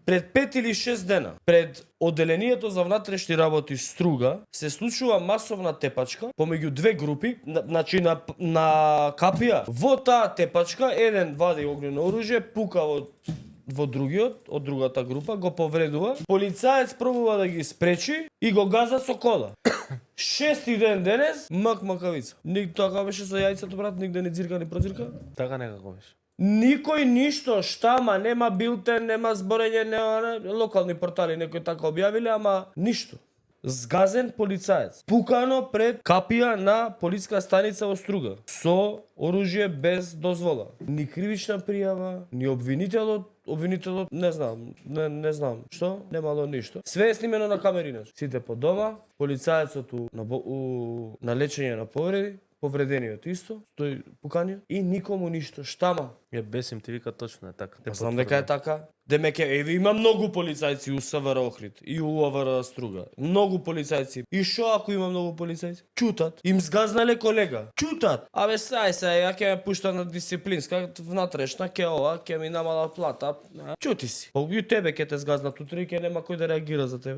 Пред 5 или 6 дена, пред Оделението за внатрешни работи Струга, се случува масовна тепачка помеѓу две групи, значи на капија. Во таа тепачка еден вади огнено оружје, пука во другиот, од другата група, го повредува. Полицаец пробува да ги спречи и го газа со кола. Шести ден денес, макавица. Така беше со јајцето, брат, нигде не дзирка, не прозирка. Така некако беше. Никој ништо, штама, нема билтен, нема зборење, нема локални портали некои така објавиле, ама ништо. Згазен полицаец, пукано пред капија на полиска станица во Струга, со оружје без дозвола. Ни кривична пријава, ни обвинителот не знам, што, немало ништо. Све е снимено на камерина. Сите по дома, полицаецот на лечење на повредениот исто, тој пукање и никому ништо, штама. Ја бесим ти вика точно е така. Знам дека е така. Демеќе има многу полицајци у СВР Охрид и у ОВР Струга. Многу полицајци. И шо ако има многу полицајци? Чутат. Им згазнале колега. Чутат. Абе сај се, ја ќе ме пушта на дисциплинска внатрешна, ќе ова, ќе ми намала плата. Чути си. И тебе ќе те згазнат утре и ќе нема кој да реагира за тебе.